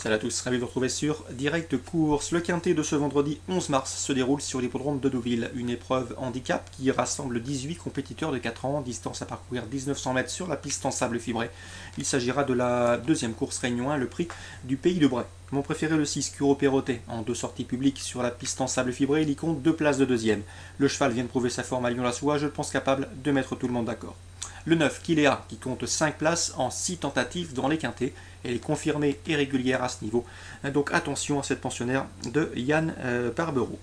Salut à tous, ravi de vous retrouver sur Direct Course. Le quintet de ce vendredi 11 mars se déroule sur l'hippodrome de Deauville, une épreuve handicap qui rassemble 18 compétiteurs de 4 ans, distance à parcourir 1900 mètres sur la piste en sable fibré. Il s'agira de la deuxième course Réunion 1, le prix du Pays de Bray. Mon préféré, le 6, Curo Perrotet, en 2 sorties publiques sur la piste en sable fibré, il y compte 2 places de deuxième. Le cheval vient de prouver sa forme à Lyon-la-Soie, je le pense capable de mettre tout le monde d'accord. Le 9, Kilea, qui compte 5 places en 6 tentatives dans les quintets. Elle est confirmée et régulière à ce niveau. Donc attention à cette pensionnaire de Yann Barbereau.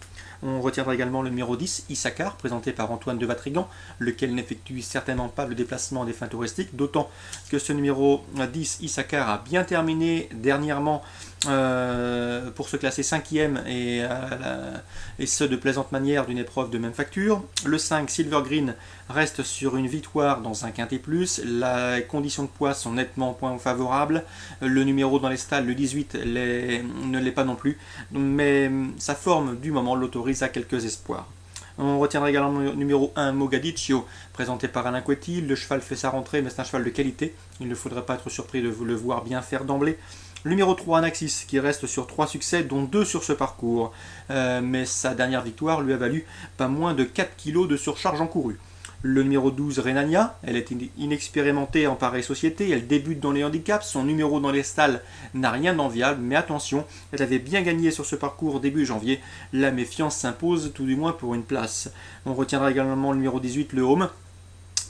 On retiendra également le numéro 10, Issachar, présenté par Antoine de Vatrigan, lequel n'effectue certainement pas le déplacement des fins touristiques, d'autant que ce numéro 10, Issachar, a bien terminé dernièrement pour se classer 5e et ce de plaisante manière d'une épreuve de même facture. Le 5, Silver Green, reste sur une victoire dans un quintet plus. Les conditions de poids sont nettement point favorables. Le numéro dans les stalles, le 18, ne l'est pas non plus, mais sa forme du moment l'autorise à quelques espoirs. On retiendra également le numéro 1, Mogadiccio, présenté par Alain Couety. Le cheval fait sa rentrée, mais c'est un cheval de qualité. Il ne faudrait pas être surpris de le voir bien faire d'emblée. Le numéro 3, Anaxis, qui reste sur 3 succès, dont 2 sur ce parcours. Mais sa dernière victoire lui a valu pas moins de 4 kg de surcharge encourue. Le numéro 12, Renania, elle est inexpérimentée en pareille société, elle débute dans les handicaps, son numéro dans les stalles n'a rien d'enviable, mais attention, elle avait bien gagné sur ce parcours début janvier, la méfiance s'impose tout du moins pour une place. On retiendra également le numéro 18, le Home,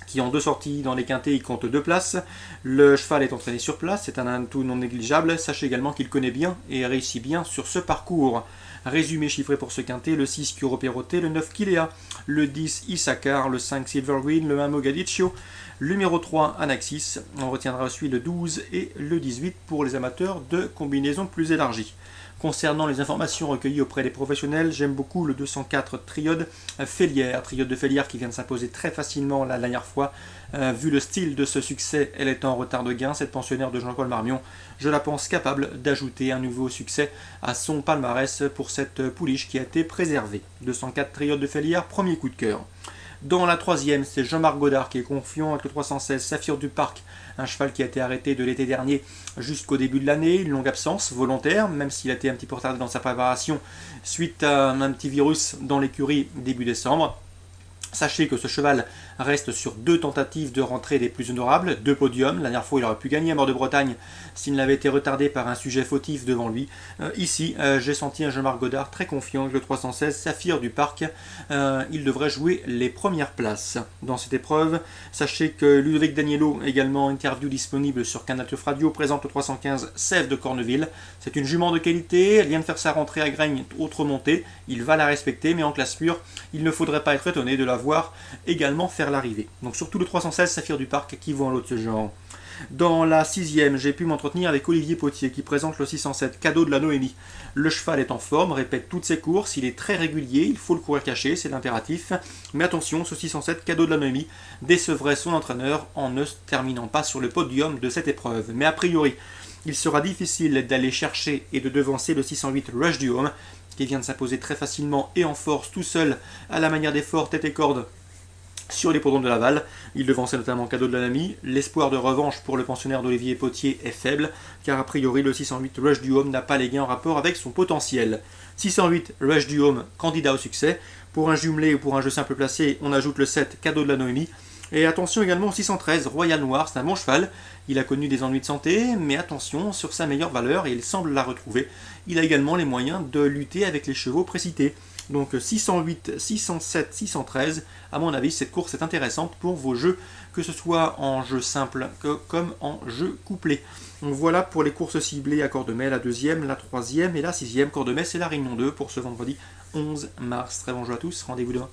qui en 2 sorties dans les quintets, il compte 2 places. Le cheval est entraîné sur place, c'est un atout non négligeable. Sachez également qu'il connaît bien et réussit bien sur ce parcours. Résumé chiffré pour ce quintet, le 6, Curo Perrotet, le 9, Kilea, le 10, Issachar, le 5, Silver Green, le 1, Mogadiccio, le numéro 3, Anaxis. On retiendra aussi le 12 et le 18 pour les amateurs de combinaisons plus élargies. Concernant les informations recueillies auprès des professionnels, j'aime beaucoup le 204 Triode Félière. Triode de Félière qui vient de s'imposer très facilement la dernière fois. Vu le style de ce succès, elle est en retard de gain. Cette pensionnaire de Jean-Paul Marmion, je la pense capable d'ajouter un nouveau succès à son palmarès pour cette pouliche qui a été préservée. 204 Triode de Félière, premier coup de cœur. Dans la troisième, c'est Jean-Marc Godard qui est confiant avec le 316 Saphir du Parc, un cheval qui a été arrêté de l'été dernier jusqu'au début de l'année, une longue absence volontaire, même s'il a été un petit peu retardé dans sa préparation suite à un petit virus dans l'écurie début décembre. Sachez que ce cheval reste sur 2 tentatives de rentrée des plus honorables, 2 podiums. La dernière fois, il aurait pu gagner à Mort de Bretagne s'il n'avait été retardé par un sujet fautif devant lui. Ici, j'ai senti un Jean-Marc Godard très confiant avec le 316 Saphir du Parc. Il devrait jouer les premières places dans cette épreuve. Sachez que Ludovic Daniello, également interview disponible sur Canal Radio, présente le 315 Sèvres de Corneville. C'est une jument de qualité, elle vient de faire sa rentrée à Graigne, autre montée. Il va la respecter, mais en classe pure, il ne faudrait pas être étonné de la voir également faire l'arrivée. Donc surtout le 316 Saphir du Parc qui vaut un lot de ce genre. Dans la 6e, j'ai pu m'entretenir avec Olivier Potier qui présente le 607 Cadeau de la Noémie. Le cheval est en forme, répète toutes ses courses, il est très régulier, il faut le courir caché, c'est l'impératif. Mais attention, ce 607 Cadeau de la Noémie décevrait son entraîneur en ne terminant pas sur le podium de cette épreuve. Mais a priori, il sera difficile d'aller chercher et de devancer le 608 Rush du Home, qui vient de s'imposer très facilement et en force tout seul à la manière des forts tête et corde sur l'hippodrome de Laval. Il devançait notamment Cadeau de la Noémie. L'espoir de revanche pour le pensionnaire d'Olivier Potier est faible, car a priori le 608 Rush du Home n'a pas les gains en rapport avec son potentiel. 608 Rush du Home, candidat au succès. Pour un jumelé ou pour un jeu simple placé, on ajoute le 7 Cadeau de la Noémie. Et attention également au 613 Royal Noir, c'est un bon cheval. Il a connu des ennuis de santé, mais attention sur sa meilleure valeur et il semble la retrouver. Il a également les moyens de lutter avec les chevaux précités. Donc 608, 607, 613, à mon avis, cette course est intéressante pour vos jeux, que ce soit en jeu simple comme en jeu couplé. Donc voilà pour les courses ciblées à Cordemais, la 2e, la 3e et la 6e. Cordemais, c'est la Réunion 2 pour ce vendredi 11 mars. Très bon jeu à tous, rendez-vous demain.